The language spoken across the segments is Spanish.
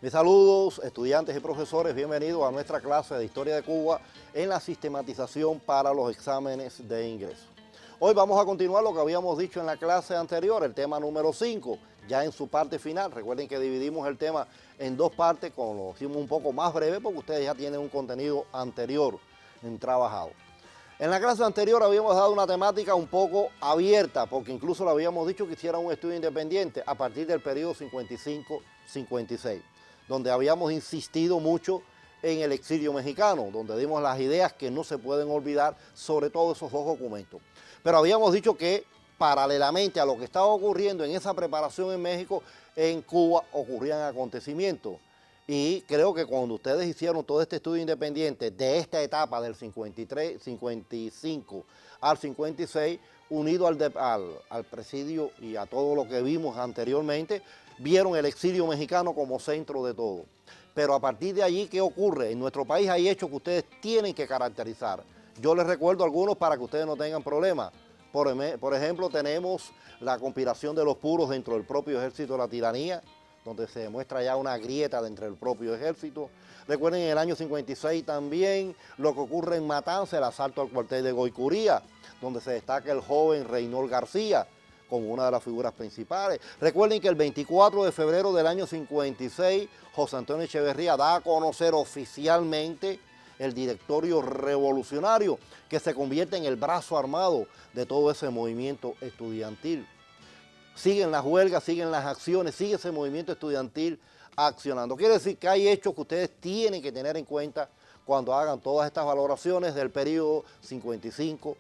Mis saludos, estudiantes y profesores, bienvenidos a nuestra clase de Historia de Cuba en la sistematización para los exámenes de ingreso. Hoy vamos a continuar lo que habíamos dicho en la clase anterior, el tema número 5, ya en su parte final. Recuerden que dividimos el tema en dos partes, lo hicimos un poco más breve porque ustedes ya tienen un contenido anterior trabajado. En la clase anterior habíamos dado una temática un poco abierta, porque incluso le habíamos dicho que hiciera un estudio independiente a partir del periodo 55-56. Donde habíamos insistido mucho en el exilio mexicano, donde dimos las ideas que no se pueden olvidar sobre todos esos dos documentos. Pero habíamos dicho que paralelamente a lo que estaba ocurriendo en esa preparación en México, en Cuba ocurrían acontecimientos. Y creo que cuando ustedes hicieron todo este estudio independiente de esta etapa del 55 al 56, unido al presidio y a todo lo que vimos anteriormente, vieron el exilio mexicano como centro de todo. Pero a partir de allí, ¿qué ocurre? En nuestro país hay hechos que ustedes tienen que caracterizar. Yo les recuerdo algunos para que ustedes no tengan problemas. Por ejemplo, tenemos la conspiración de los puros dentro del propio ejército de la tiranía, donde se demuestra ya una grieta dentro del propio ejército. Recuerden en el año 56 también lo que ocurre en Matanza, el asalto al cuartel de Goicuría, donde se destaca el joven Reynold García como una de las figuras principales. Recuerden que el 24 de febrero del año 56, José Antonio Echeverría da a conocer oficialmente el directorio revolucionario, que se convierte en el brazo armado de todo ese movimiento estudiantil. Siguen las huelgas, siguen las acciones, sigue ese movimiento estudiantil accionando. Quiere decir que hay hechos que ustedes tienen que tener en cuenta cuando hagan todas estas valoraciones del periodo 55-56.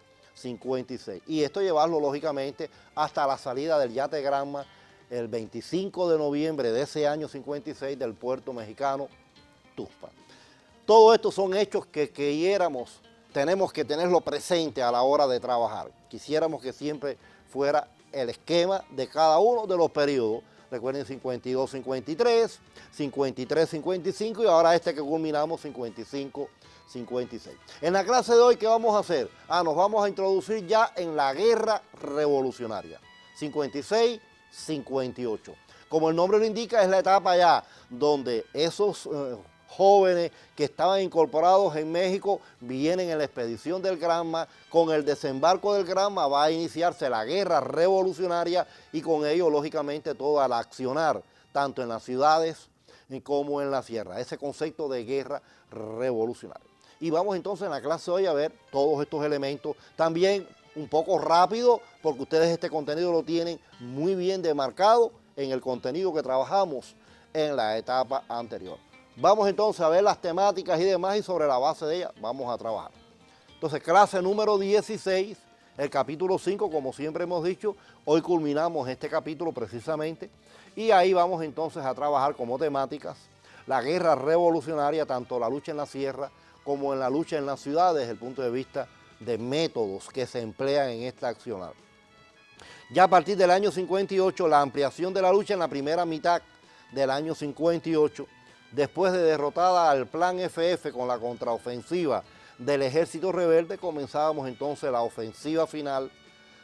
Y esto llevarlo lógicamente hasta la salida del yate Granma el 25 de noviembre de ese año 56 del puerto mexicano Tuxpan. Todo esto son hechos que tenemos que tenerlo presente a la hora de trabajar. Quisiéramos que siempre fuera el esquema de cada uno de los periodos. Recuerden 52-53, 53-55 y ahora este que culminamos 55-56. En la clase de hoy, ¿qué vamos a hacer? Nos vamos a introducir ya en la guerra revolucionaria, 56-58. Como el nombre lo indica, es la etapa ya donde esos jóvenes que estaban incorporados en México vienen en la expedición del Granma. Con el desembarco del Granma va a iniciarse la guerra revolucionaria y con ello, lógicamente, todo al accionar, tanto en las ciudades como en la sierra, ese concepto de guerra revolucionaria. Y vamos entonces en la clase de hoy a ver todos estos elementos, también un poco rápido, porque ustedes este contenido lo tienen muy bien demarcado en el contenido que trabajamos en la etapa anterior. Vamos entonces a ver las temáticas y demás y sobre la base de ellas vamos a trabajar. Entonces, clase número 16, el capítulo 5, como siempre hemos dicho, hoy culminamos este capítulo precisamente y ahí vamos entonces a trabajar como temáticas la guerra revolucionaria, tanto la lucha en la sierra como en la lucha en las ciudades desde el punto de vista de métodos que se emplean en esta accionar. Ya a partir del año 58, la ampliación de la lucha en la primera mitad del año 58, después de derrotada al plan FF con la contraofensiva del ejército rebelde, comenzábamos entonces la ofensiva final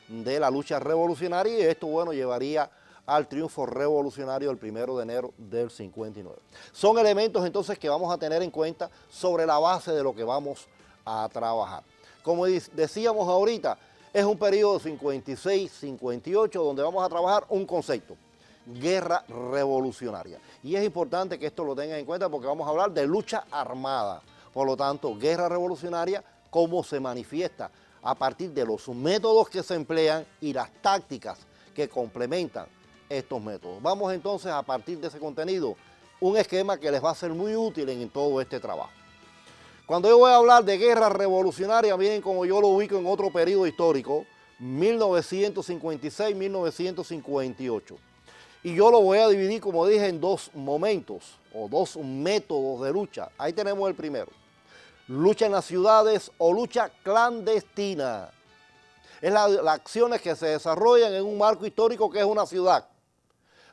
de la lucha revolucionaria y esto, bueno, llevaría al triunfo revolucionario el 1 de enero del 59. Son elementos entonces que vamos a tener en cuenta sobre la base de lo que vamos a trabajar. Como decíamos ahorita, es un periodo 56-58 donde vamos a trabajar un concepto: guerra revolucionaria. Y es importante que esto lo tengan en cuenta porque vamos a hablar de lucha armada. Por lo tanto, guerra revolucionaria, cómo se manifiesta a partir de los métodos que se emplean y las tácticas que complementan estos métodos. Vamos entonces a partir de ese contenido, un esquema que les va a ser muy útil en todo este trabajo. Cuando yo voy a hablar de guerra revolucionaria, miren cómo yo lo ubico en otro periodo histórico, 1956-1958. Y yo lo voy a dividir, como dije, en dos momentos o dos métodos de lucha. Ahí tenemos el primero: lucha en las ciudades o lucha clandestina. Es las acciones que se desarrollan en un marco histórico que es una ciudad,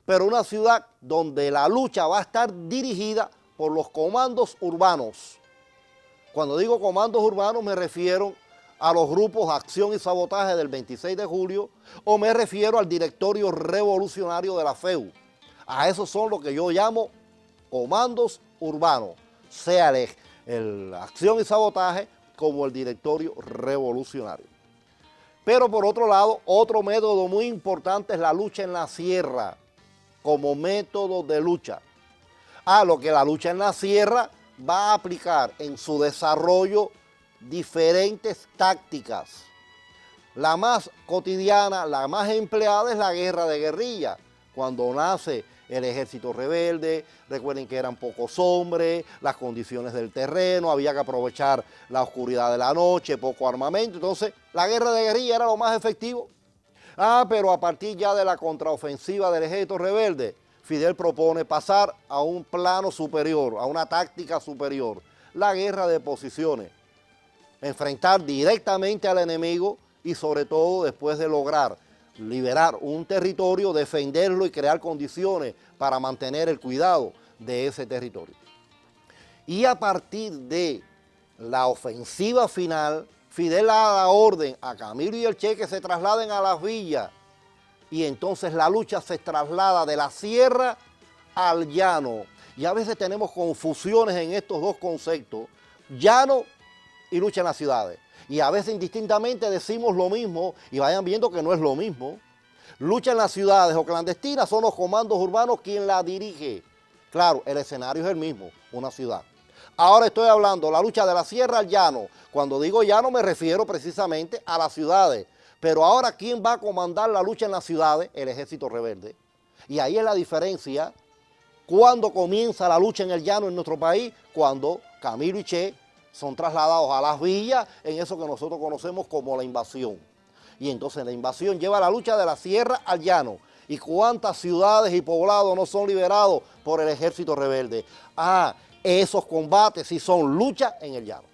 pero una ciudad donde la lucha va a estar dirigida por los comandos urbanos. Cuando digo comandos urbanos me refiero a los grupos Acción y Sabotaje del 26 de julio o me refiero al directorio revolucionario de la FEU. A esos son lo que yo llamo comandos urbanos, sea el acción y sabotaje como el directorio revolucionario. Pero por otro lado, otro método muy importante es la lucha en la sierra, como método de lucha. Lo que la lucha en la sierra va a aplicar en su desarrollo diferentes tácticas. La más cotidiana, la más empleada es la guerra de guerrilla. Cuando nace el ejército rebelde, recuerden que eran pocos hombres, las condiciones del terreno, había que aprovechar la oscuridad de la noche, poco armamento, entonces la guerra de guerrilla era lo más efectivo. Pero a partir ya de la contraofensiva del ejército rebelde, Fidel propone pasar a un plano superior, a una táctica superior, la guerra de posiciones, enfrentar directamente al enemigo y sobre todo después de lograr liberar un territorio, defenderlo y crear condiciones para mantener el cuidado de ese territorio. Y a partir de la ofensiva final, Fidel da orden a Camilo y el Che que se trasladen a las villas y entonces la lucha se traslada de la sierra al llano. Y a veces tenemos confusiones en estos dos conceptos, llano y lucha en las ciudades. Y a veces indistintamente decimos lo mismo y vayan viendo que no es lo mismo. Lucha en las ciudades o clandestinas son los comandos urbanos quien la dirige. Claro, el escenario es el mismo, una ciudad. Ahora estoy hablando la lucha de la sierra al llano. Cuando digo llano me refiero precisamente a las ciudades. Pero ahora, ¿quién va a comandar la lucha en las ciudades? El ejército rebelde. Y ahí es la diferencia. ¿Cuándo comienza la lucha en el llano en nuestro país? Cuando Camilo y Che son trasladados a las villas en eso que nosotros conocemos como la invasión. Y entonces la invasión lleva la lucha de la sierra al llano. ¿Y cuántas ciudades y poblados no son liberados por el ejército rebelde? Esos combates sí son lucha en el llano.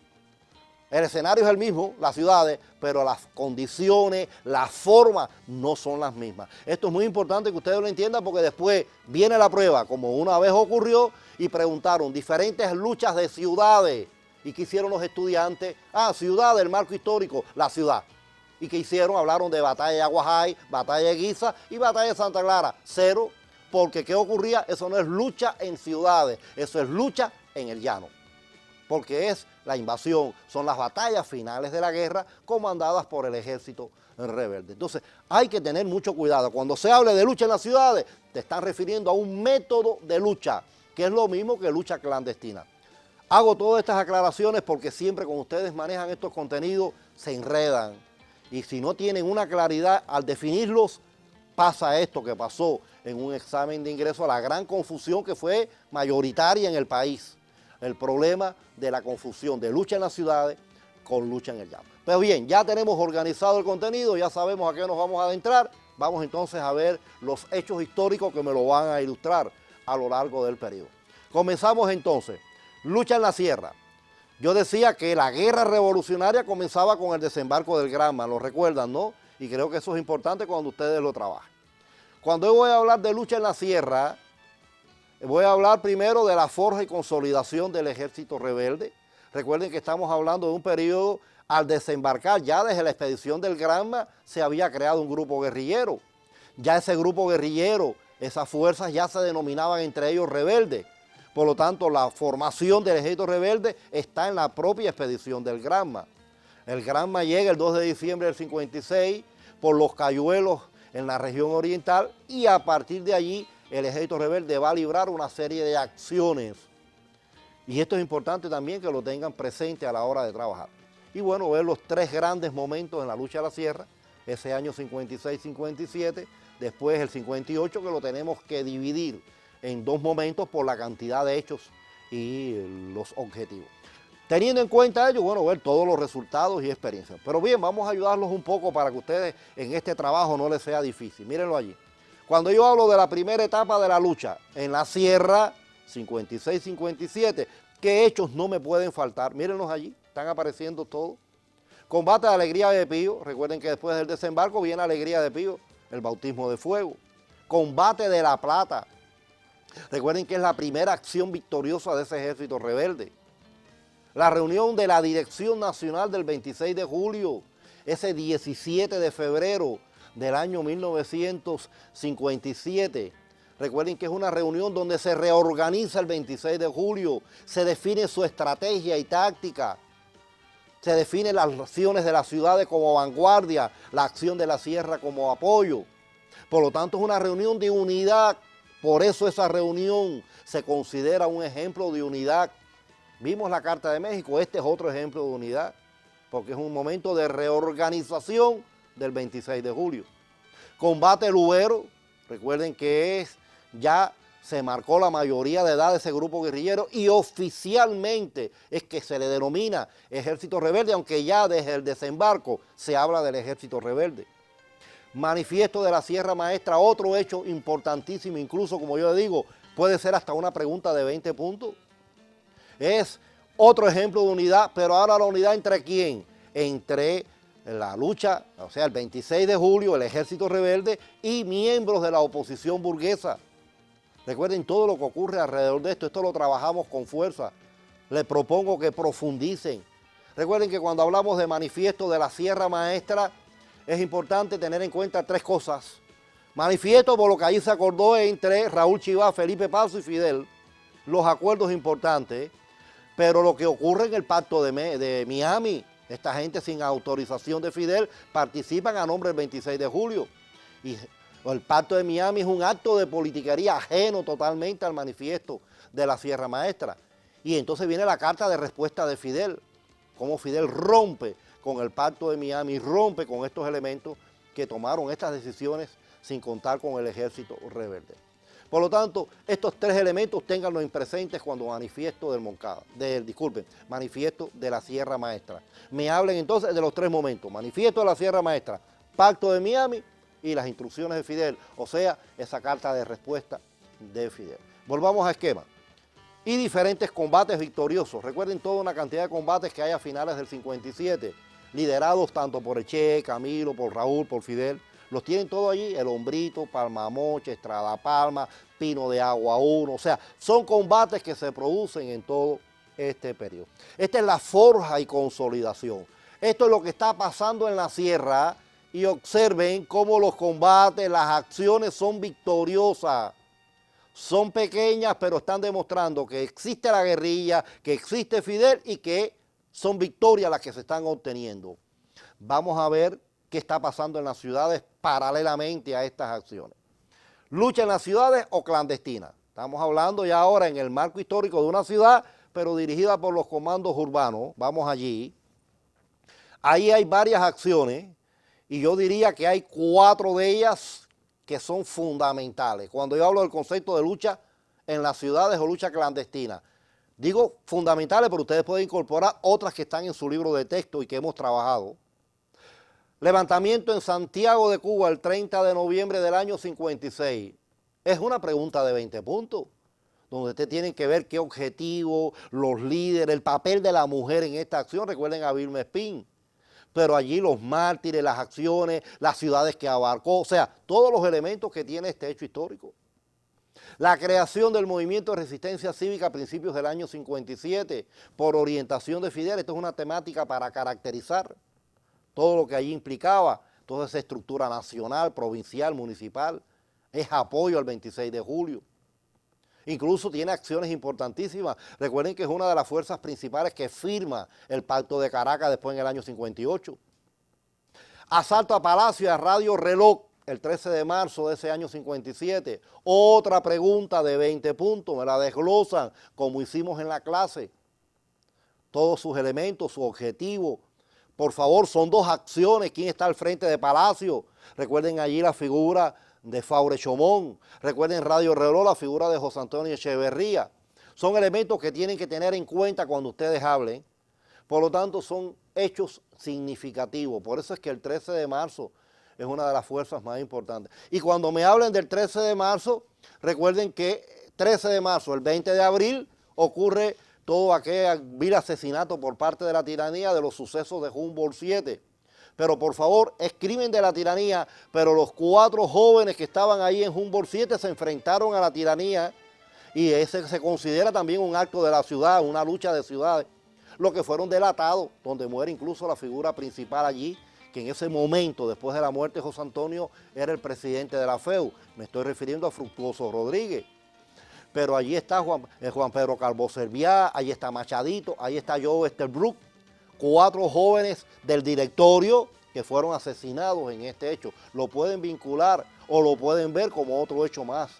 El escenario es el mismo, las ciudades, pero las condiciones, las formas no son las mismas. Esto es muy importante que ustedes lo entiendan porque después viene la prueba, como una vez ocurrió, y preguntaron diferentes luchas de ciudades. ¿Y qué hicieron los estudiantes? Ciudad del marco histórico, la ciudad. ¿Y qué hicieron? Hablaron de batalla de Aguajay, batalla de Guisa y batalla de Santa Clara. Cero, porque ¿qué ocurría? Eso no es lucha en ciudades, eso es lucha en el llano. Porque es la invasión, son las batallas finales de la guerra comandadas por el ejército rebelde. Entonces hay que tener mucho cuidado. Cuando se hable de lucha en las ciudades, te están refiriendo a un método de lucha, que es lo mismo que lucha clandestina. Hago todas estas aclaraciones porque siempre cuando ustedes manejan estos contenidos se enredan. Y si no tienen una claridad al definirlos, pasa esto que pasó en un examen de ingreso, a la gran confusión que fue mayoritaria en el país. El problema de la confusión de lucha en las ciudades con lucha en el llano. Pero bien, ya tenemos organizado el contenido, ya sabemos a qué nos vamos a adentrar. Vamos entonces a ver los hechos históricos que me lo van a ilustrar a lo largo del periodo. Comenzamos entonces. Lucha en la sierra. Yo decía que la guerra revolucionaria comenzaba con el desembarco del Granma, lo recuerdan, ¿no? Y creo que eso es importante cuando ustedes lo trabajan. Cuando yo voy a hablar de lucha en la sierra, voy a hablar primero de la forja y consolidación del ejército rebelde. Recuerden que estamos hablando de un periodo, al desembarcar ya desde la expedición del Granma, se había creado un grupo guerrillero. Ya ese grupo guerrillero, esas fuerzas ya se denominaban entre ellos rebeldes. Por lo tanto, la formación del ejército rebelde está en la propia expedición del Granma. El Granma llega el 2 de diciembre del 56 por los Cayuelos en la región oriental y a partir de allí el ejército rebelde va a librar una serie de acciones. Y esto es importante también que lo tengan presente a la hora de trabajar. Y bueno, ver los tres grandes momentos en la lucha de la sierra, ese año 56-57, después el 58 que lo tenemos que dividir en dos momentos por la cantidad de hechos y los objetivos. Teniendo en cuenta ello, bueno, ver todos los resultados y experiencias. Pero bien, vamos a ayudarlos un poco para que ustedes en este trabajo no les sea difícil. Mírenlo allí. Cuando yo hablo de la primera etapa de la lucha en la sierra, 56-57, ¿qué hechos no me pueden faltar? Mírenlos allí, están apareciendo todos. Combate de Alegría de Pío, recuerden que después del desembarco viene Alegría de Pío, el bautismo de fuego. Combate de La Plata. Recuerden que es la primera acción victoriosa de ese ejército rebelde. La reunión de la Dirección Nacional del 26 de julio, ese 17 de febrero del año 1957. Recuerden que es una reunión donde se reorganiza el 26 de julio, se define su estrategia y táctica, se definen las acciones de las ciudades como vanguardia, la acción de la sierra como apoyo. Por lo tanto, es una reunión de unidad, por eso esa reunión se considera un ejemplo de unidad. Vimos la Carta de México, este es otro ejemplo de unidad, porque es un momento de reorganización del 26 de julio. Combate Lubero, recuerden que ya se marcó la mayoría de edad de ese grupo guerrillero y oficialmente es que se le denomina Ejército Rebelde, aunque ya desde el desembarco se habla del Ejército Rebelde. Manifiesto de la Sierra Maestra, otro hecho importantísimo, incluso como yo le digo, puede ser hasta una pregunta de 20 puntos. Es otro ejemplo de unidad, pero ahora la unidad ¿entre quién? Entre la lucha, o sea, el 26 de julio, el Ejército Rebelde y miembros de la oposición burguesa. Recuerden todo lo que ocurre alrededor de esto, esto lo trabajamos con fuerza. Les propongo que profundicen. Recuerden que cuando hablamos de manifiesto de la Sierra Maestra, es importante tener en cuenta tres cosas. Manifiesto por lo que ahí se acordó entre Raúl Chivá, Felipe Paso y Fidel, los acuerdos importantes, pero lo que ocurre en el Pacto de Miami, esta gente sin autorización de Fidel participan a nombre del 26 de julio. Y el Pacto de Miami es un acto de politiquería ajeno totalmente al manifiesto de la Sierra Maestra. Y entonces viene la carta de respuesta de Fidel, cómo Fidel rompe con el Pacto de Miami, rompe con estos elementos que tomaron estas decisiones sin contar con el Ejército Rebelde. Por lo tanto, estos tres elementos ténganlo en presentes cuando manifiesto del Moncada, manifiesto de la Sierra Maestra. Me hablen entonces de los tres momentos, manifiesto de la Sierra Maestra, Pacto de Miami y las instrucciones de Fidel, o sea, esa carta de respuesta de Fidel. Volvamos a esquema. Y diferentes combates victoriosos. Recuerden toda una cantidad de combates que hay a finales del 57, liderados tanto por Eché, Camilo, por Raúl, por Fidel. Los tienen todos allí, El Hombrito, Palmamoche, Estrada Palma, Pino de Agua 1. O sea, son combates que se producen en todo este periodo. Esta es la forja y consolidación. Esto es lo que está pasando en la sierra y observen cómo los combates, las acciones son victoriosas. Son pequeñas, pero están demostrando que existe la guerrilla, que existe Fidel y que son victorias las que se están obteniendo. Vamos a ver qué está pasando en las ciudades paralelamente a estas acciones. Lucha en las ciudades o clandestina. Estamos hablando ya ahora en el marco histórico de una ciudad, pero dirigida por los comandos urbanos. Vamos allí. Ahí hay varias acciones y yo diría que hay 4 de ellas que son fundamentales. Cuando yo hablo del concepto de lucha en las ciudades o lucha clandestina, digo fundamentales, pero ustedes pueden incorporar otras que están en su libro de texto y que hemos trabajado. Levantamiento en Santiago de Cuba el 30 de noviembre del año 56. Es una pregunta de 20 puntos, donde ustedes tienen que ver qué objetivo, los líderes, el papel de la mujer en esta acción. Recuerden a Vilma Espín. Pero allí los mártires, las acciones, las ciudades que abarcó, o sea, todos los elementos que tiene este hecho histórico. La creación del movimiento de resistencia cívica a principios del año 57 por orientación de Fidel. Esto es una temática para caracterizar todo lo que allí implicaba, toda esa estructura nacional, provincial, municipal, es apoyo al 26 de julio. Incluso tiene acciones importantísimas. Recuerden que es una de las fuerzas principales que firma el Pacto de Caracas después en el año 58. Asalto a Palacio y a Radio Reloj el 13 de marzo de ese año 57. Otra pregunta de 20 puntos, me la desglosan como hicimos en la clase. Todos sus elementos, su objetivo. Por favor, son 2 acciones. ¿Quién está al frente de Palacio? Recuerden allí la figura de Faure Chomón. Recuerden Radio Reloj, la figura de José Antonio Echeverría. Son elementos que tienen que tener en cuenta cuando ustedes hablen. Por lo tanto, son hechos significativos. Por eso es que el 13 de marzo es una de las fuerzas más importantes. Y cuando me hablen del 13 de marzo, recuerden que 13 de marzo, el 20 de abril, ocurre todo aquel vil asesinato por parte de la tiranía de los sucesos de Humboldt 7. Pero por favor, es crimen de la tiranía, pero los 4 jóvenes que estaban ahí en Humboldt 7 se enfrentaron a la tiranía y ese se considera también un acto de la ciudad, una lucha de ciudades, los que fueron delatados, donde muere incluso la figura principal allí, que en ese momento, después de la muerte de José Antonio, era el presidente de la FEU. Me estoy refiriendo a Fructuoso Rodríguez. Pero allí está Juan Pedro Calvo Serviá, ahí está Machadito, ahí está Joe Esterbrook, 4 jóvenes del directorio que fueron asesinados en este hecho. Lo pueden vincular o lo pueden ver como otro hecho más,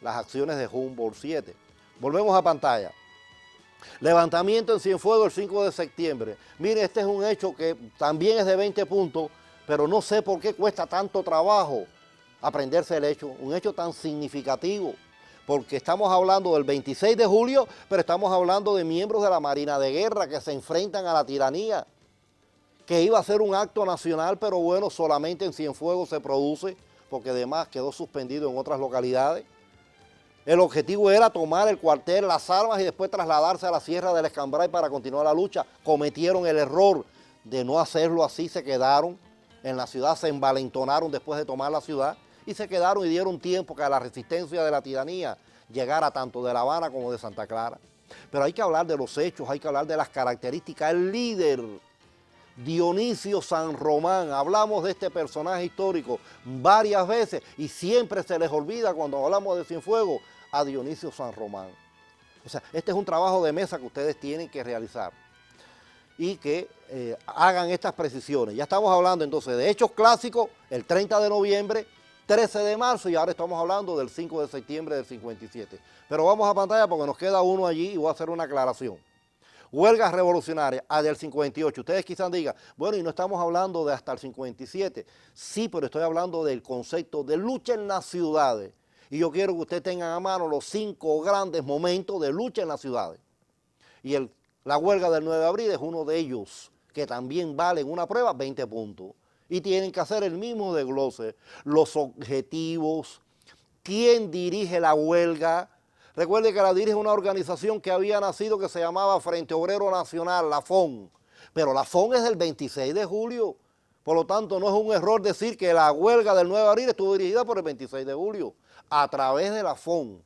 las acciones de Humboldt 7. Volvemos a pantalla. Levantamiento en Cienfuegos el 5 de septiembre. Mire, este es un hecho que también es de 20 puntos, pero no sé por qué cuesta tanto trabajo aprenderse el hecho, un hecho tan significativo, porque estamos hablando del 26 de julio, pero estamos hablando de miembros de la Marina de Guerra que se enfrentan a la tiranía, que iba a ser un acto nacional, pero bueno, solamente en Cienfuegos se produce, porque además quedó suspendido en otras localidades. El objetivo era tomar el cuartel, las armas y después trasladarse a la Sierra del Escambray para continuar la lucha. Cometieron el error de no hacerlo así, se quedaron en la ciudad, se envalentonaron después de tomar la ciudad y se quedaron y dieron tiempo que a la resistencia de la tiranía llegara tanto de La Habana como de Santa Clara. Pero hay que hablar de los hechos, hay que hablar de las características. El líder, Dionisio San Román, hablamos de este personaje histórico varias veces y siempre se les olvida cuando hablamos de Cienfuegos a Dionisio San Román. O sea, este es un trabajo de mesa que ustedes tienen que realizar y que hagan estas precisiones. Ya estamos hablando entonces de hechos clásicos, el 30 de noviembre, 13 de marzo y ahora estamos hablando del 5 de septiembre del 57. Pero vamos a pantalla porque nos queda uno allí y voy a hacer una aclaración. Huelgas revolucionarias, del 58. Ustedes quizás digan, bueno, y no estamos hablando de hasta el 57. Sí, pero estoy hablando del concepto de lucha en las ciudades. Y yo quiero que ustedes tengan a mano los 5 grandes momentos de lucha en las ciudades. Y la huelga del 9 de abril es uno de ellos, que también vale en una prueba 20 puntos. Y tienen que hacer el mismo desglose, los objetivos, quién dirige la huelga. Recuerde que la dirige una organización que había nacido que se llamaba Frente Obrero Nacional, la FON. Pero la FON es del 26 de julio. Por lo tanto, no es un error decir que la huelga del 9 de abril estuvo dirigida por el 26 de julio, a través de la FON.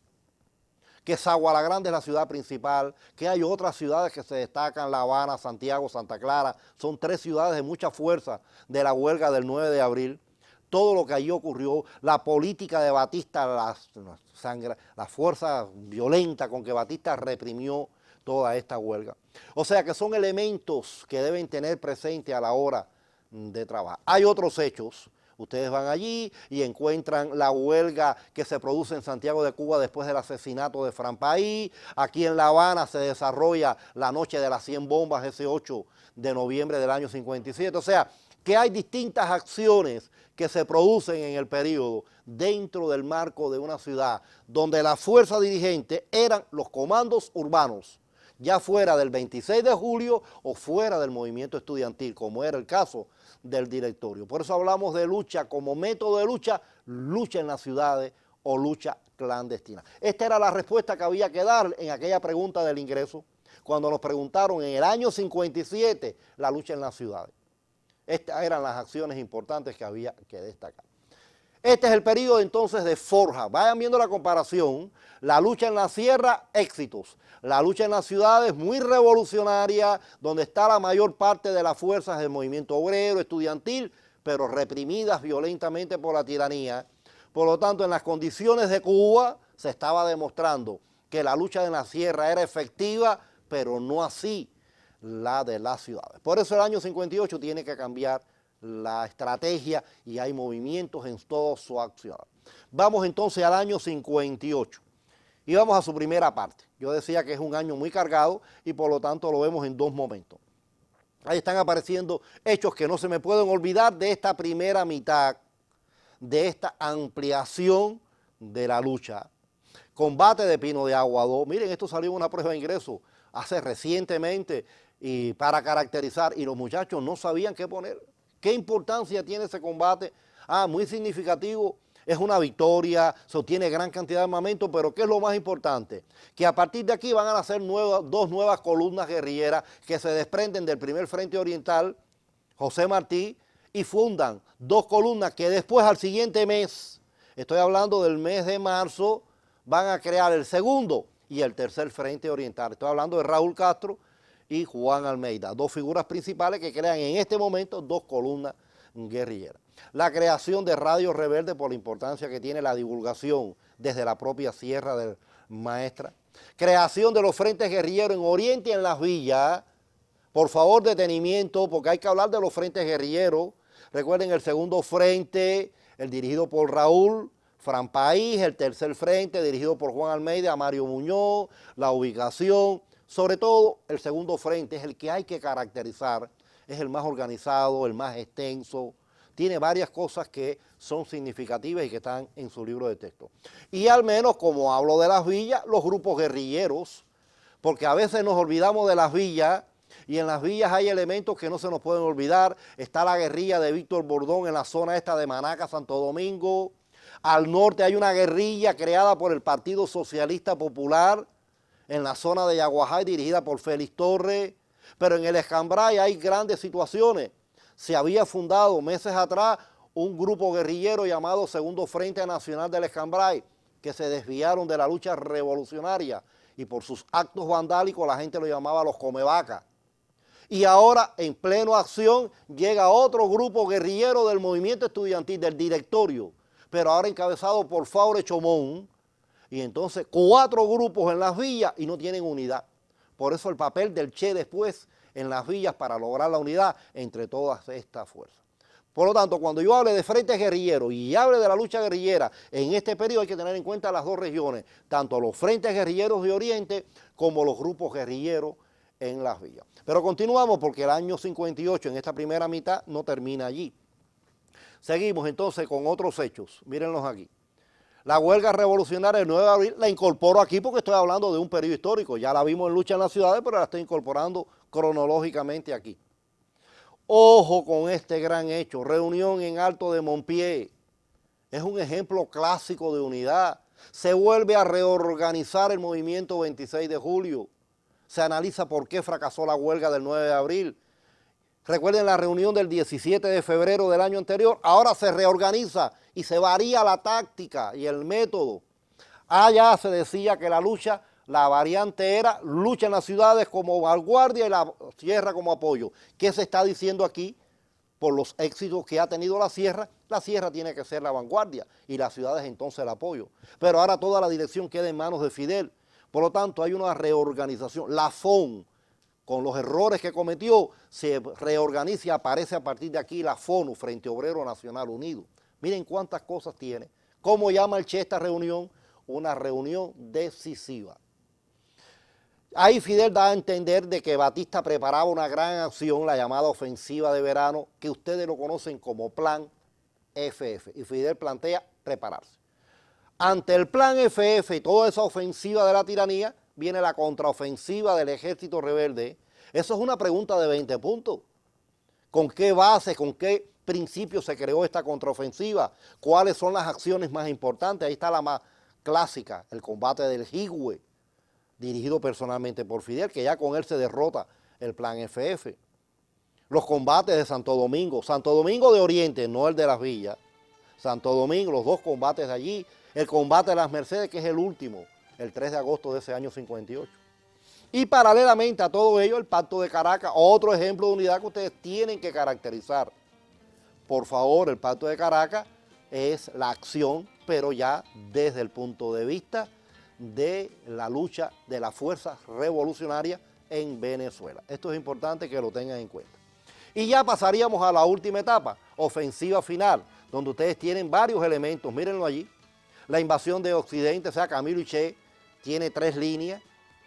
Que Zaguala Grande es la ciudad principal, que hay otras ciudades que se destacan, La Habana, Santiago, Santa Clara. Son 3 ciudades de mucha fuerza de la huelga del 9 de abril. Todo lo que allí ocurrió, la política de Batista, la fuerza violenta con que Batista reprimió toda esta huelga. O sea que son elementos que deben tener presente a la hora de trabajar. Hay otros hechos. Ustedes van allí y encuentran la huelga que se produce en Santiago de Cuba después del asesinato de Fran País. Aquí en La Habana se desarrolla la noche de las 100 bombas, ese 8 de noviembre del año 57. O sea, que hay distintas acciones que se producen en el periodo dentro del marco de una ciudad donde la fuerza dirigente eran los comandos urbanos, ya fuera del 26 de julio o fuera del movimiento estudiantil, como era el caso del directorio. Por eso hablamos de lucha como método de lucha, lucha en las ciudades o lucha clandestina. Esta era la respuesta que había que dar en aquella pregunta del ingreso, cuando nos preguntaron en el año 57 la lucha en las ciudades. Estas eran las acciones importantes que había que destacar. Este es el periodo entonces de forja. Vayan viendo la comparación. La lucha en la sierra, éxitos. La lucha en las ciudades, muy revolucionaria, donde está la mayor parte de las fuerzas del movimiento obrero, estudiantil, pero reprimidas violentamente por la tiranía. Por lo tanto, en las condiciones de Cuba se estaba demostrando que la lucha en la sierra era efectiva, pero no así la de las ciudades. Por eso el año 58 tiene que cambiar la estrategia y hay movimientos en toda su acción. Vamos entonces al año 58 y vamos a su primera parte. Yo decía que es un año muy cargado y por lo tanto lo vemos en 2 momentos. Ahí están apareciendo hechos que no se me pueden olvidar de esta primera mitad, de esta ampliación de la lucha. Combate de Pino de Agua 2. Miren, esto salió en una prueba de ingreso hace recientemente y para caracterizar, y los muchachos no sabían qué poner. ¿Qué importancia tiene ese combate? Muy significativo, es una victoria, sostiene gran cantidad de armamento, pero ¿qué es lo más importante? Que a partir de aquí van a nacer 2 nuevas columnas guerrilleras que se desprenden del primer Frente Oriental, José Martí, y fundan 2 columnas que después al siguiente mes, estoy hablando del mes de marzo, van a crear el segundo y el tercer Frente Oriental. Estoy hablando de Raúl Castro y Juan Almeida, 2 figuras principales que crean en este momento 2 columnas guerrillera. La creación de Radio Rebelde por la importancia que tiene la divulgación desde la propia Sierra del Maestra. Creación de los frentes guerrilleros en Oriente y en las villas. Por favor, detenimiento, porque hay que hablar de los frentes guerrilleros. Recuerden el segundo frente, el dirigido por Raúl Fran País, el tercer frente dirigido por Juan Almeida, Mario Muñoz, la ubicación. Sobre todo, el segundo frente es el que hay que caracterizar, es el más organizado, el más extenso, tiene varias cosas que son significativas y que están en su libro de texto. Y al menos, como hablo de las villas, los grupos guerrilleros, porque a veces nos olvidamos de las villas, y en las villas hay elementos que no se nos pueden olvidar. Está la guerrilla de Víctor Bordón en la zona esta de Manaca, Santo Domingo. Al norte hay una guerrilla creada por el Partido Socialista Popular en la zona de Yaguajay, dirigida por Félix Torres. Pero en el Escambray hay grandes situaciones. Se había fundado meses atrás un grupo guerrillero llamado Segundo Frente Nacional del Escambray, que se desviaron de la lucha revolucionaria y por sus actos vandálicos la gente lo llamaba los comevacas. Y ahora, en pleno acción, llega otro grupo guerrillero del movimiento estudiantil, del directorio, pero ahora encabezado por Faure Chomón, y entonces 4 grupos en las villas y no tienen unidad. Por eso el papel del Che después en las villas para lograr la unidad entre todas estas fuerzas. Por lo tanto, cuando yo hable de frentes guerrilleros y hable de la lucha guerrillera, en este periodo hay que tener en cuenta las dos regiones, tanto los frentes guerrilleros de Oriente como los grupos guerrilleros en las villas. Pero continuamos porque el año 58, en esta primera mitad, no termina allí. Seguimos entonces con otros hechos, mírenlos aquí. La huelga revolucionaria del 9 de abril la incorporo aquí porque estoy hablando de un periodo histórico. Ya la vimos en Lucha en las Ciudades, pero la estoy incorporando cronológicamente aquí. Ojo con este gran hecho, reunión en Alto de Mompié. Es un ejemplo clásico de unidad. Se vuelve a reorganizar el movimiento 26 de julio. Se analiza por qué fracasó la huelga del 9 de abril. Recuerden la reunión del 17 de febrero del año anterior. Ahora se reorganiza y se varía la táctica y el método. Allá se decía que la lucha, la variante era lucha en las ciudades como vanguardia y la sierra como apoyo. ¿Qué se está diciendo aquí? Por los éxitos que ha tenido la sierra tiene que ser la vanguardia y las ciudades entonces el apoyo. Pero ahora toda la dirección queda en manos de Fidel. Por lo tanto, hay una reorganización. La FON, con los errores que cometió, se reorganiza y aparece a partir de aquí la FONU, Frente Obrero Nacional Unido. Miren cuántas cosas tiene. ¿Cómo llama el Che esta reunión? Una reunión decisiva. Ahí Fidel da a entender de que Batista preparaba una gran acción, la llamada ofensiva de verano, que ustedes lo conocen como Plan FF. Y Fidel plantea prepararse. Ante el Plan FF y toda esa ofensiva de la tiranía, viene la contraofensiva del ejército rebelde. Eso es una pregunta de 20 puntos. ¿Con qué base, con qué principio se creó esta contraofensiva? ¿Cuáles son las acciones más importantes? Ahí está la más clásica, el combate del Jigüe, dirigido personalmente por Fidel, que ya con él se derrota el Plan FF. Los combates de Santo Domingo de Oriente, no el de las villas. Santo Domingo, los dos combates de allí, el combate de las Mercedes, que es el último, el 3 de agosto de ese año 58. Y paralelamente a todo ello, el Pacto de Caracas, otro ejemplo de unidad que ustedes tienen que caracterizar. Por favor, el Pacto de Caracas es la acción, pero ya desde el punto de vista de la lucha de las fuerzas revolucionarias en Venezuela. Esto es importante que lo tengan en cuenta. Y ya pasaríamos a la última etapa, ofensiva final, donde ustedes tienen varios elementos, mírenlo allí. La invasión de Occidente, o sea, Camilo y Che, tiene 3 líneas.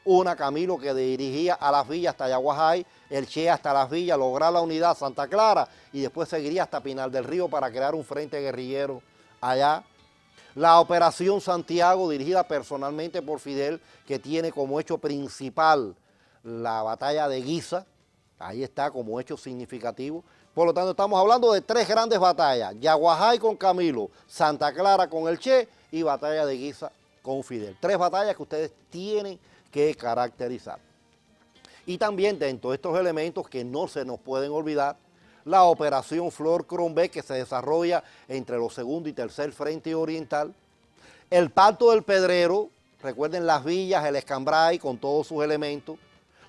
Una, Camilo, que dirigía a las villas hasta Yaguajay, el Che hasta las villas, lograr la unidad Santa Clara y después seguiría hasta Pinal del Río para crear un frente guerrillero allá. La Operación Santiago, dirigida personalmente por Fidel, que tiene como hecho principal la batalla de Guisa, ahí está como hecho significativo. Por lo tanto, estamos hablando de 3 grandes batallas, Yaguajay con Camilo, Santa Clara con el Che y batalla de Guisa con Fidel. 3 batallas que ustedes tienen que caracterizar. Y también dentro de estos elementos que no se nos pueden olvidar, la Operación Flor Crombé, que se desarrolla entre los segundo y tercer frente oriental, el Pacto del Pedrero, recuerden las villas, el Escambray con todos sus elementos,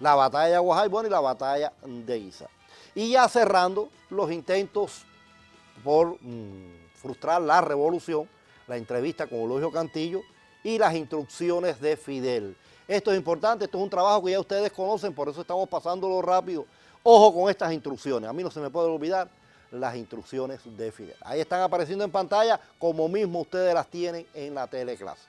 la batalla de Yaguajay, bueno, y la batalla de Guisa. Y ya cerrando, los intentos por frustrar la revolución, la entrevista con Eulogio Cantillo y las instrucciones de Fidel. Esto es importante, esto es un trabajo que ya ustedes conocen, por eso estamos pasándolo rápido. Ojo con estas instrucciones, a mí no se me puede olvidar las instrucciones de Fidel. Ahí están apareciendo en pantalla como mismo ustedes las tienen en la teleclase.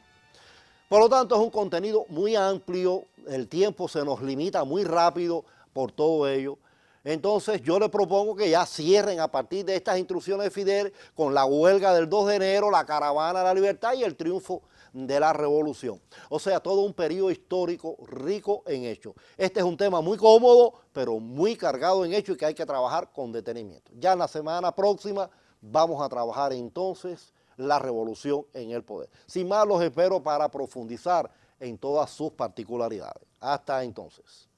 Por lo tanto, es un contenido muy amplio, el tiempo se nos limita muy rápido por todo ello. Entonces, yo les propongo que ya cierren a partir de estas instrucciones de Fidel con la huelga del 2 de enero, la caravana de la libertad y el triunfo de la revolución. O sea, todo un periodo histórico rico en hechos. Este es un tema muy cómodo, pero muy cargado en hechos y que hay que trabajar con detenimiento. Ya en la semana próxima vamos a trabajar entonces la revolución en el poder. Sin más, los espero para profundizar en todas sus particularidades. Hasta entonces.